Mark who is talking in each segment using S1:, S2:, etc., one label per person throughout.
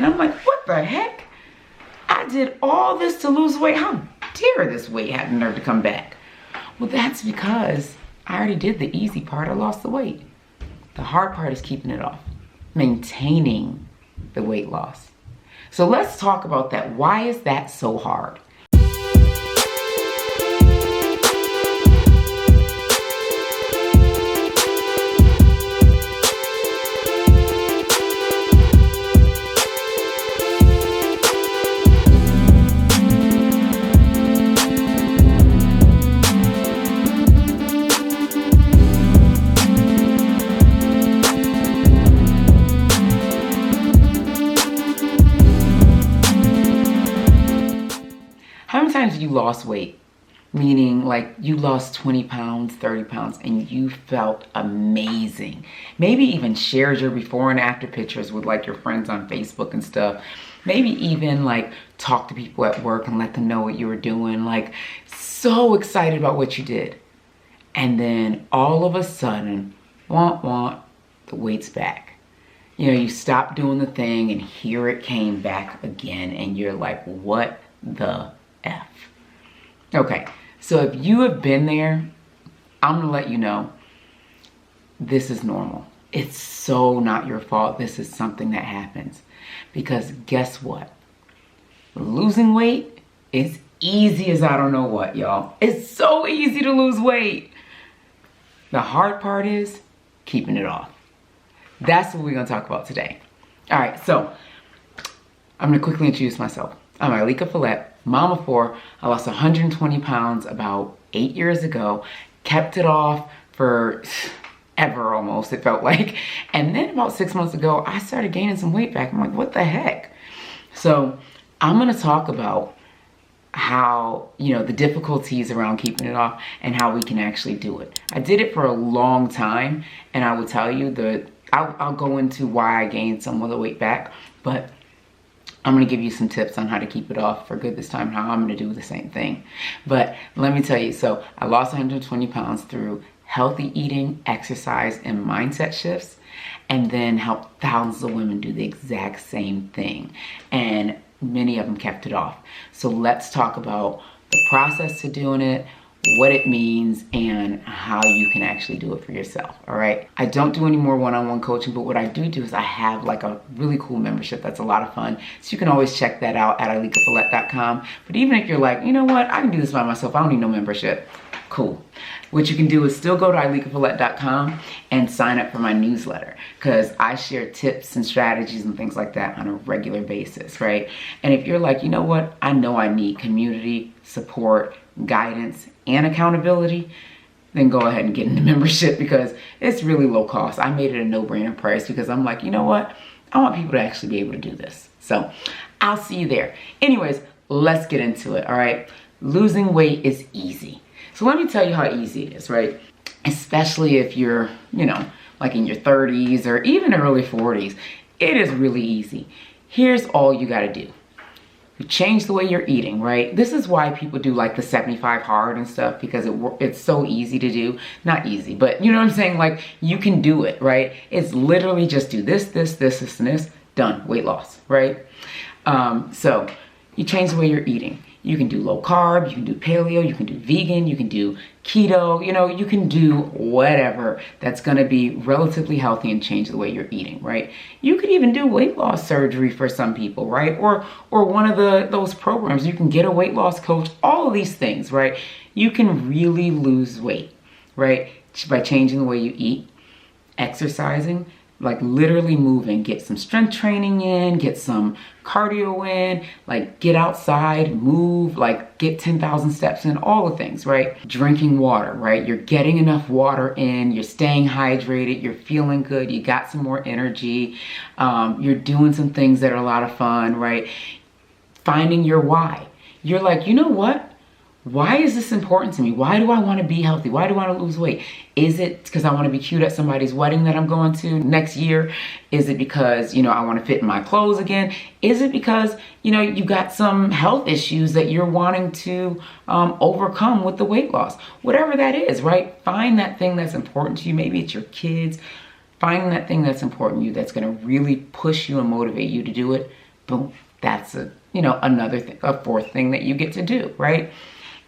S1: And I'm like, what the heck? I did all this to lose weight. How dare this weight have the nerve to come back? Well, that's because I already did the easy part. I lost the weight. The hard part is keeping it off, maintaining the weight loss. So let's talk about that. Why is that so hard? How many times have you lost weight? Meaning like you lost 20 pounds, 30 pounds, and you felt amazing. Maybe even shared your before and after pictures with like your friends on Facebook and stuff. Maybe even like talk to people at work and let them know what you were doing. Like so excited about what you did. And then all of a sudden, the weight's back. You know, you stopped doing the thing and here it came back again. And you're like, what the F? Okay, so if you have been there, I'm gonna let you know this is normal. It's so not your fault. This is something that happens. Because guess what? Losing weight is easy as I don't know what, y'all. It's so easy to lose weight. The hard part is keeping it off. That's what we're gonna talk about today. All right, so I'm gonna quickly introduce myself. I'm Ileka Falette, mom of 4. I lost 120 pounds about 8 years ago. Kept it off for ever almost, it felt like. And then about 6 months ago, I started gaining some weight back. I'm like, what the heck? So I'm gonna talk about how, you know, the difficulties around keeping it off and how we can actually do it. I did it for a long time, and I will tell you I'll go into why I gained some of the weight back, but I'm gonna give you some tips on how to keep it off for good this time, and how I'm gonna do the same thing. But let me tell you, so I lost 120 pounds through healthy eating, exercise, and mindset shifts, and then helped thousands of women do the exact same thing. And many of them kept it off. So let's talk about the process to doing it, what it means, and how you can actually do it for yourself, all right? I don't do any more one-on-one coaching, but what I do is I have like a really cool membership that's a lot of fun. So you can always check that out at ilekafalette.com. But even if you're like, you know what, I can do this by myself, I don't need no membership, cool. What you can do is still go to ilekafalette.com and sign up for my newsletter, because I share tips and strategies and things like that on a regular basis, right? And if you're like, you know what, I know I need community, support, guidance, and accountability, then go ahead and get in the membership, because it's really low cost. I made it a no-brainer price because I'm like, you know what? I want people to actually be able to do this. So I'll see you there. Anyways, let's get into it, all right? Losing weight is easy. So let me tell you how easy it is, right? Especially if you're, you know, like in your 30s or even early 40s. It is really easy. Here's all you gotta do. You change the way you're eating, right? This is why people do like the 75 hard and stuff, because it's so easy to do. Not easy, but you know what I'm saying? Like, you can do it, right? It's literally just do this, this, this, this, and this. Done. Weight loss, right? So you change the way you're eating. You can do low carb, you can do paleo, you can do vegan, you can do keto, you know, you can do whatever that's gonna be relatively healthy and change the way you're eating, right? You could even do weight loss surgery for some people, right? Or one of those programs, you can get a weight loss coach, all of these things, right? You can really lose weight, right? By changing the way you eat, exercising, like literally moving, get some strength training in, get some cardio in, like get outside, move, like get 10,000 steps in, all the things, right? Drinking water, right? You're getting enough water in, you're staying hydrated, you're feeling good, you got some more energy, you're doing some things that are a lot of fun, right? Finding your why. You're like, you know what? Why is this important to me? Why do I want to be healthy? Why do I want to lose weight? Is it because I want to be cute at somebody's wedding that I'm going to next year? Is it because, you know, I want to fit in my clothes again? Is it because, you know, you got some health issues that you're wanting to overcome with the weight loss? Whatever that is, right? Find that thing that's important to you. Maybe it's your kids. Find that thing that's important to you that's going to really push you and motivate you to do it. Boom. That's another thing, a fourth thing that you get to do, right?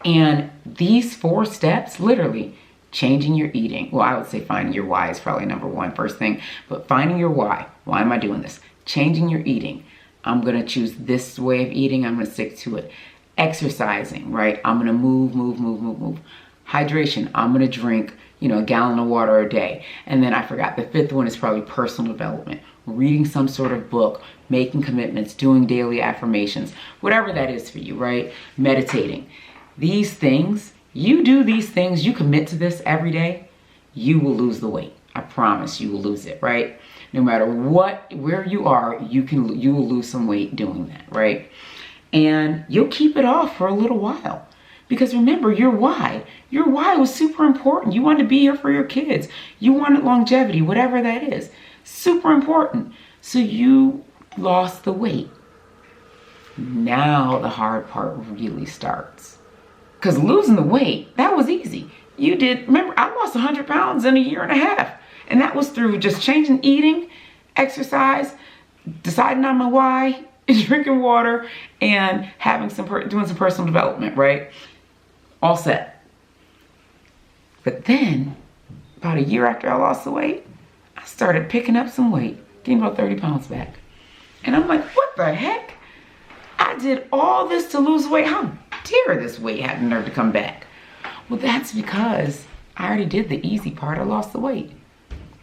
S1: And these 4 steps, literally changing your eating. Well, I would say finding your why is probably number 1 first thing, but finding your why. Why am I doing this? Changing your eating. I'm going to choose this way of eating. I'm going to stick to it. Exercising, right? I'm going to move. Hydration. I'm going to drink, a gallon of water a day. And then I forgot the 5th one is probably personal development. Reading some sort of book, making commitments, doing daily affirmations, whatever that is for you, right? Meditating. These things, you do these things, you commit to this every day, you will lose the weight. I promise you will lose it, right? No matter where you are, you will lose some weight doing that, right? And you'll keep it off for a little while. Because remember, your why was super important. You wanted to be here for your kids. You wanted longevity, whatever that is. Super important. So you lost the weight. Now the hard part really starts. Because losing the weight, that was easy. Remember, I lost 100 pounds in a year and a half. And that was through just changing eating, exercise, deciding on my why, drinking water, and doing some personal development, right? All set. But then, about a year after I lost the weight, I started picking up some weight, gained about 30 pounds back. And I'm like, what the heck? I did all this to lose weight. How dare this weight have the nerve to come back? Well, that's because I already did the easy part. I lost the weight.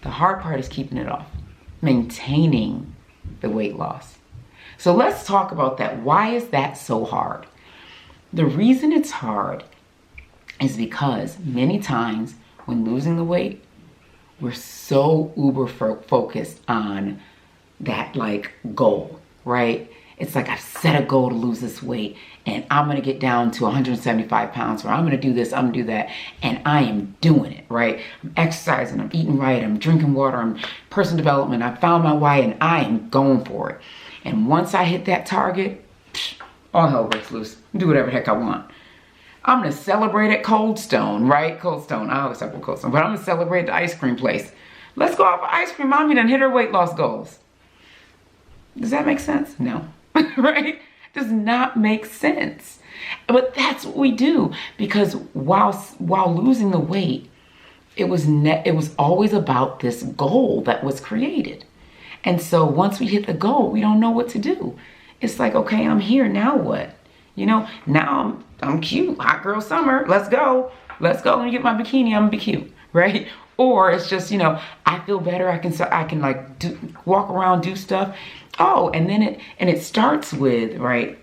S1: The hard part is keeping it off, maintaining the weight loss. So let's talk about that. Why is that so hard? The reason it's hard is because many times when losing the weight, we're so uber focused on that goal, right? It's like I've set a goal to lose this weight and I'm going to get down to 175 pounds, or I'm going to do this, I'm going to do that. And I am doing it, right? I'm exercising, I'm eating right, I'm drinking water, I'm personal development. I found my why and I am going for it. And once I hit that target, all hell breaks loose. Do whatever the heck I want. I'm going to celebrate at Cold Stone, right? Cold Stone. I always talk about Cold Stone, but I'm going to celebrate at the ice cream place. Let's go out for ice cream. Mommy done hit her weight loss goals. Does that make sense? No. Right? Does not make sense. But that's what we do, because while losing the weight, it was always about this goal that was created. And so once we hit the goal, we don't know what to do. It's like, okay, I'm here, now what? Now I'm cute, hot girl summer, let's go. Let me get my bikini, I'm gonna be cute, right? Or it's just, I feel better, I can walk around, do stuff. Oh, and then it starts with, right,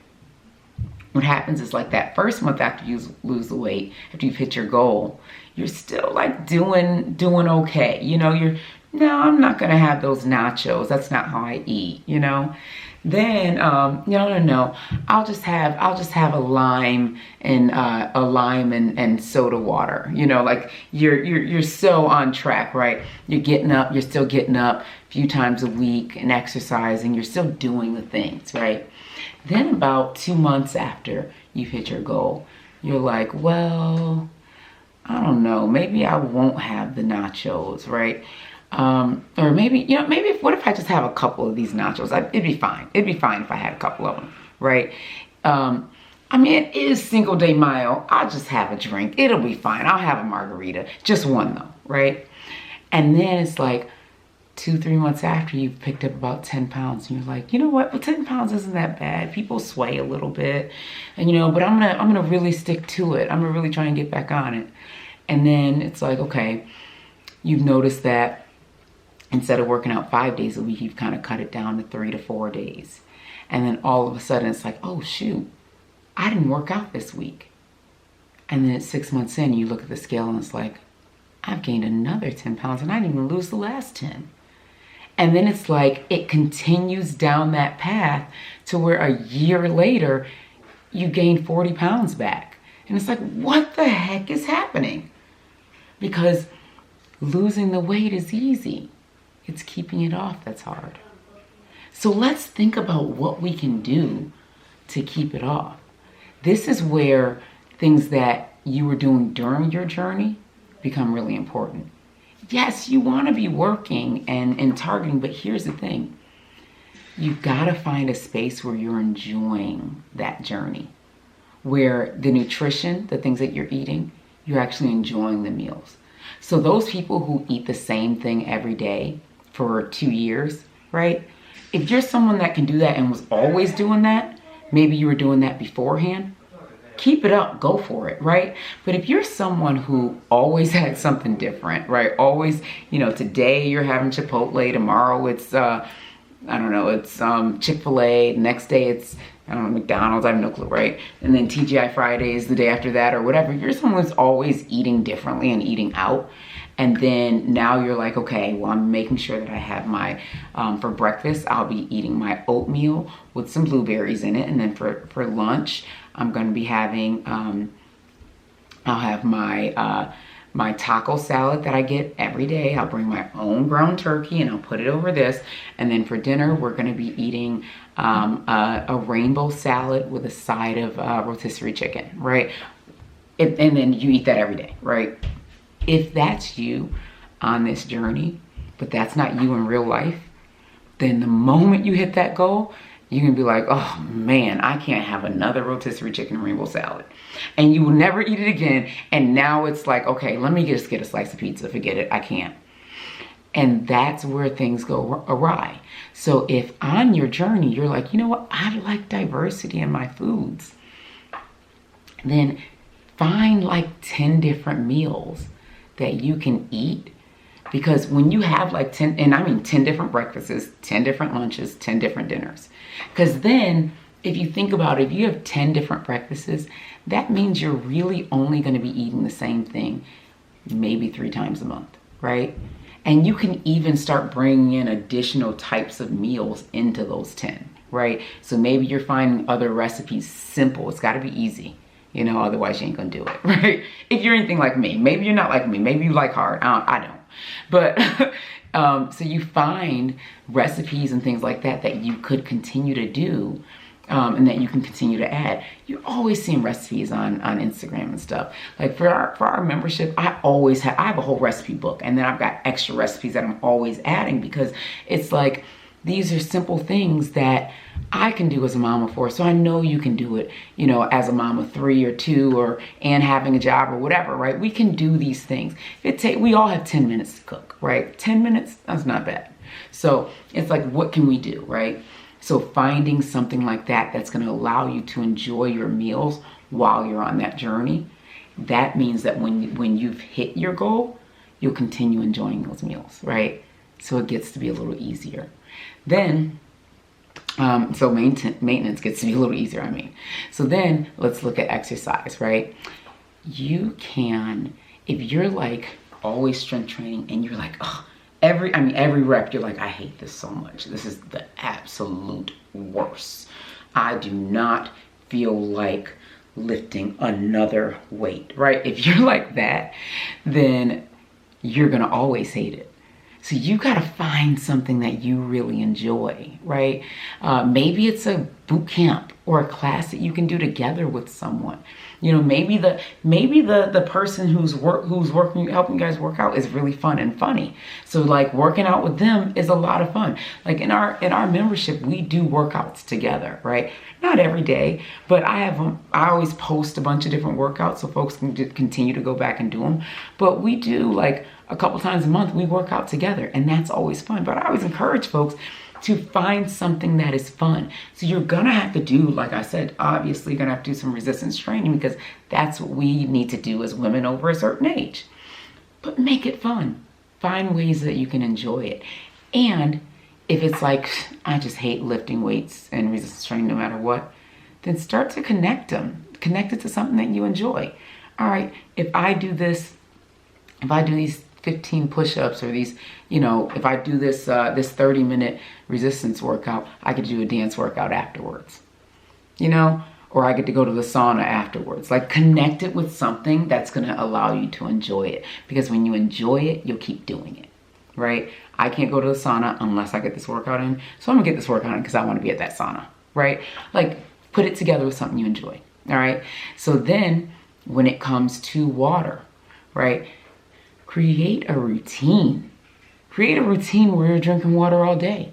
S1: what happens is that first month after you lose the weight, after you've hit your goal, you're still doing okay. No, I'm not gonna have those nachos. That's not how I eat, Then no. I'll just have a lime and soda water. You're so on track, right? You're still getting up a few times a week and exercising. You're still doing the things, right? Then about 2 months after you've hit your goal, you're like, well, I don't know, maybe I won't have the nachos, right? Or maybe, what if I just have a couple of these nachos? It'd be fine. It'd be fine if I had a couple of them, right? It is Cinco de Mayo. I'll just have a drink. It'll be fine. I'll have a margarita. Just one though, right? And then it's 2-3 months after you've picked up about 10 pounds and you're like, you know what? Well, 10 pounds isn't that bad. People sway a little bit and but I'm gonna really stick to it. I'm gonna really try and get back on it. And then it's like, okay, you've noticed that instead of working out 5 days a week, you've kind of cut it down to 3 to 4 days. And then all of a sudden it's like, oh shoot, I didn't work out this week. And then it's 6 months in, you look at the scale and it's like, I've gained another 10 pounds and I didn't even lose the last 10. And then it's like, it continues down that path to where a year later, you gain 40 pounds back. And it's like, what the heck is happening? Because losing the weight is easy. It's keeping it off that's hard. So let's think about what we can do to keep it off. This is where things that you were doing during your journey become really important. Yes, you want to be working and targeting, but here's the thing. you gotta find a space where you're enjoying that journey, where the nutrition, the things that you're eating, you're actually enjoying the meals. So those people who eat the same thing every day for 2 years, right? If you're someone that can do that and was always doing that, maybe you were doing that beforehand, keep it up, go for it, right? But if you're someone who always had something different, right? Always, today you're having Chipotle, tomorrow it's, it's Chick-fil-A, next day it's, McDonald's, I have no clue, right? And then TGI Fridays the day after that or whatever. If you're someone who's always eating differently and eating out, and then now you're like, okay, well, I'm making sure that I have my, for breakfast, I'll be eating my oatmeal with some blueberries in it. And then for lunch, I'm going to be having, I'll have my taco salad that I get every day. I'll bring my own ground turkey and I'll put it over this. And then for dinner, we're going to be eating a rainbow salad with a side of rotisserie chicken, right? And then you eat that every day, right? If that's you on this journey, but that's not you in real life, then the moment you hit that goal, you can be like, oh man, I can't have another rotisserie chicken rainbow salad. And you will never eat it again. And now it's like, okay, let me just get a slice of pizza. Forget it, I can't. And that's where things go awry. So if on your journey, you're like, you know what, I like diversity in my foods, then find like 10 different meals that you can eat. Because when you have like 10 different breakfasts, 10 different lunches, 10 different dinners. Because then if you think about it, if you have 10 different breakfasts, that means you're really only going to be eating the same thing maybe 3 times a month, right? And you can even start bringing in additional types of meals into those 10, right? So maybe you're finding other recipes simple. It's got to be easy. Otherwise you ain't gonna do it, right? If you're anything like me, maybe you're not like me, maybe you like hard, I don't. But, so you find recipes and things like that you could continue to do, and that you can continue to add. You're always seeing recipes on Instagram and stuff. Like for our membership, I have a whole recipe book, and then I've got extra recipes that I'm always adding, because it's like, these are simple things that I can do as a mom of 4. So I know you can do it, as a mom of 3 or 2 and having a job or whatever, right? We can do these things. We all have 10 minutes to cook, right? 10 minutes, that's not bad. So it's like, what can we do, right? So finding something like that that's going to allow you to enjoy your meals while you're on that journey, that means that when you've hit your goal, you'll continue enjoying those meals, right? So it gets to be a little easier. Then, so maintenance gets to be a little easier, So then let's look at exercise, right? You can, if you're like always strength training and you're like, oh, every rep, you're like, I hate this so much. This is the absolute worst. I do not feel like lifting another weight, right? If you're like that, then you're gonna always hate it. So you got to find something that you really enjoy, right? Maybe it's a boot camp or a class that you can do together with someone. Maybe the person who's working, helping you guys work out is really fun and funny. So like working out with them is a lot of fun. Like in our membership, we do workouts together, right? Not every day, but I always post a bunch of different workouts so folks can continue to go back and do them. But we do like a couple times a month, we work out together, and that's always fun. But I always encourage folks to find something that is fun. So you're gonna have to do, like I said, obviously you're gonna have to do some resistance training, because that's what we need to do as women over a certain age. But make it fun. Find ways that you can enjoy it. And if it's like, I just hate lifting weights and resistance training no matter what, then start to connect them. Connect it to something that you enjoy. All right, if I do these 15 push-ups, or these, if I do this 30-minute resistance workout, I could do a dance workout afterwards, or I get to go to the sauna afterwards. Like, connect it with something that's going to allow you to enjoy it, because when you enjoy it, you'll keep doing it, right? I can't go to the sauna unless I get this workout in, so I'm gonna get this workout in because I want to be at that sauna, right? Like, put it together with something you enjoy. All right, so then when it comes to water, right, create a routine. Create a routine where you're drinking water all day.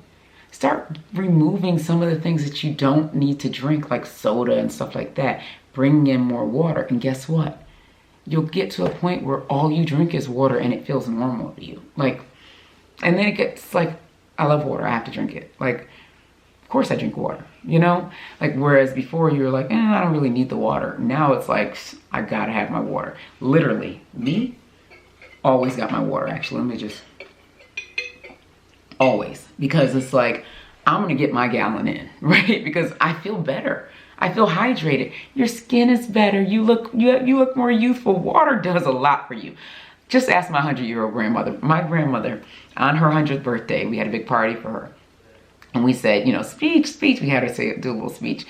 S1: Start removing some of the things that you don't need to drink, like soda and stuff like that. Bring in more water, and guess what? You'll get to a point where all you drink is water and it feels normal to you. Like, and then it gets like, I love water, I have to drink it. Like, of course I drink water, you know? Like, whereas before you were like, I don't really need the water. Now it's like, I gotta have my water. Literally, me, always got my water, actually. Let me just, always. Because it's like, I'm gonna get my gallon in, right? Because I feel better. I feel hydrated. Your skin is better. You look more youthful. Water does a lot for you. Just ask my 100-year-old grandmother. My grandmother, on her 100th birthday, we had a big party for her. And we said, speech. We had her do a little speech.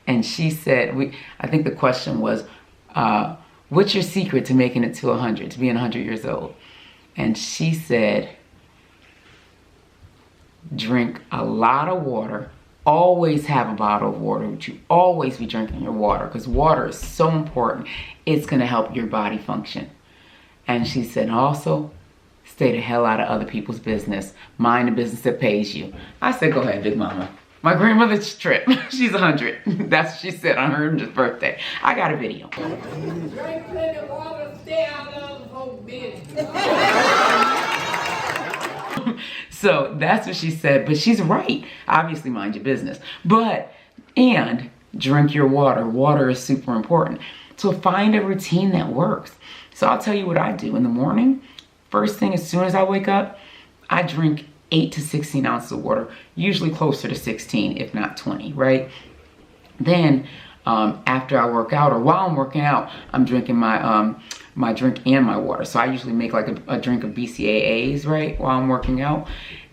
S1: And she said, I think the question was, what's your secret to making it to 100, to being 100 years old? And she said, drink a lot of water. Always have a bottle of water with you. Always be drinking your water, because water is so important. It's going to help your body function. And she said, also, stay the hell out of other people's business. Mind the business that pays you. I said, go ahead, Big Mama. My grandmother's trip. She's 100. That's what she said on her 100th birthday. I got a video.
S2: Drink plenty of water, stay out of the whole business.
S1: So that's what she said, but she's right. Obviously, mind your business. And drink your water. Water is super important. So find a routine that works. So I'll tell you what I do in the morning. First thing, as soon as I wake up, I drink 8 to 16 ounces of water, usually closer to 16, if not 20, right? Then after I work out, or while I'm working out, I'm drinking my drink and my water. So I usually make like a drink of BCAAs, right, while I'm working out.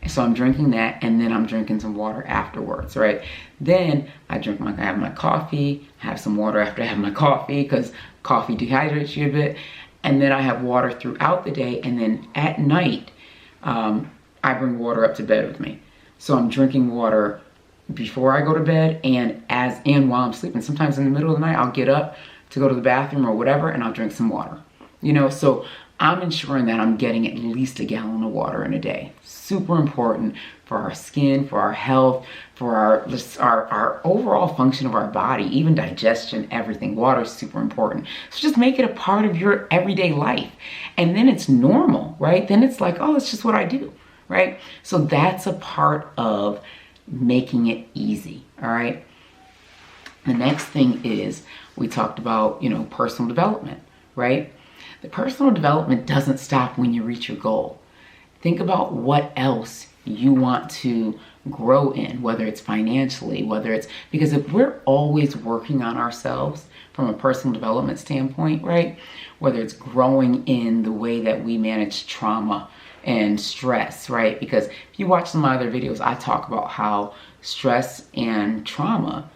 S1: So I'm drinking that, and then I'm drinking some water afterwards, right? Then I have my coffee, have some water after I have my coffee, because coffee dehydrates you a bit. And then I have water throughout the day, and then at night, I bring water up to bed with me. So I'm drinking water before I go to bed and while I'm sleeping. Sometimes in the middle of the night, I'll get up to go to the bathroom or whatever, and I'll drink some water. So I'm ensuring that I'm getting at least a gallon of water in a day. Super important for our skin, for our health, for our overall function of our body, even digestion, everything. Water is super important. So just make it a part of your everyday life. And then it's normal, right? Then it's like, oh, it's just what I do, right? So that's a part of making it easy, all right? The next thing is, we talked about, personal development, right? The personal development doesn't stop when you reach your goal. Think about what else you want to grow in, whether it's financially, because if we're always working on ourselves from a personal development standpoint, right? Whether it's growing in the way that we manage trauma and stress, right? Because if you watch some of my other videos, I talk about how stress and trauma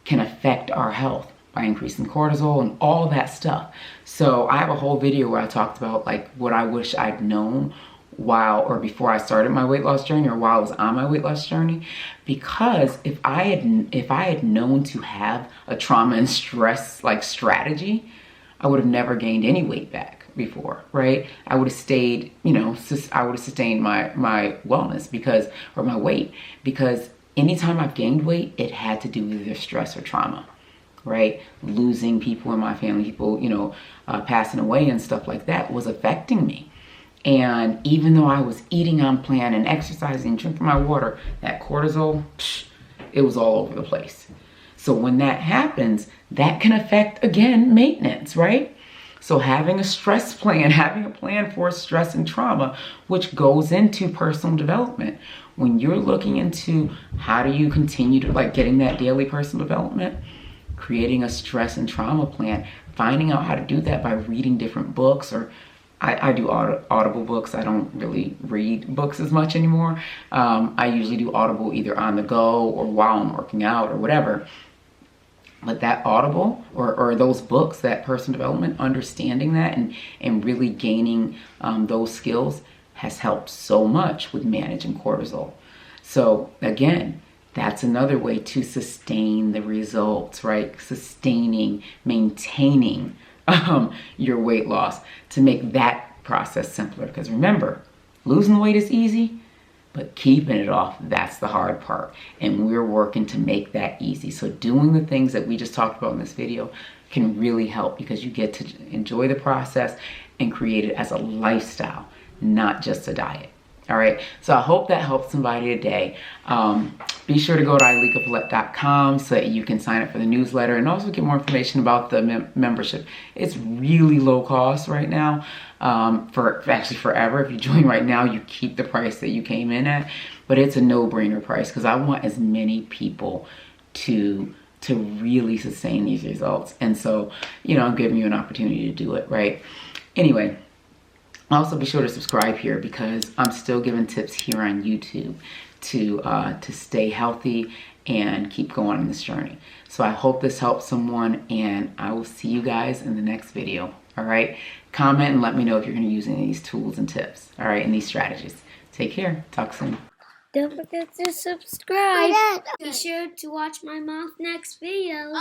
S1: can affect our health by increasing cortisol and all that stuff. So I have a whole video where I talked about like what I wish I'd known before I started my weight loss journey, or while I was on my weight loss journey. Because if I had known to have a trauma and stress like strategy, I would have never gained any weight back before, right? I would have stayed, I would have sustained my wellness or my weight, because anytime I've gained weight, it had to do with either stress or trauma, right? Losing people in my family, people, passing away and stuff like that was affecting me. And even though I was eating on plan and exercising, drinking my water, that cortisol, it was all over the place. So when that happens, that can affect, again, maintenance, right? So having a stress plan, having a plan for stress and trauma, which goes into personal development. When you're looking into how do you continue to getting that daily personal development, creating a stress and trauma plan, finding out how to do that by reading different books, or I do audible books. I don't really read books as much anymore. I usually do audible either on the go or while I'm working out or whatever. But that audible or those books, that personal development, understanding that and really gaining those skills has helped so much with managing cortisol. So again, that's another way to sustain the results, right? Maintaining your weight loss, to make that process simpler. Because remember, losing weight is easy, But keeping it off, that's the hard part. And we're working to make that easy. So doing the things that we just talked about in this video can really help, because you get to enjoy the process and create it as a lifestyle, not just a diet. All right, so I hope that helps somebody today. Be sure to go to ilekafalette.com so that you can sign up for the newsletter and also get more information about the membership. It's really low cost right now, for actually forever. If you join right now, you keep the price that you came in at, but it's a no-brainer price because I want as many people to really sustain these results. And so, you know, I'm giving you an opportunity to do it, right? Anyway, also be sure to subscribe here because I'm still giving tips here on YouTube to stay healthy and keep going on this journey. So I hope this helps someone, and I will see you guys in the next video. All right, comment and let me know if you're going to use any of these tools and tips, all right, and these strategies. Take care. Talk soon.
S3: Don't forget to subscribe. Be sure to watch my mom's next video.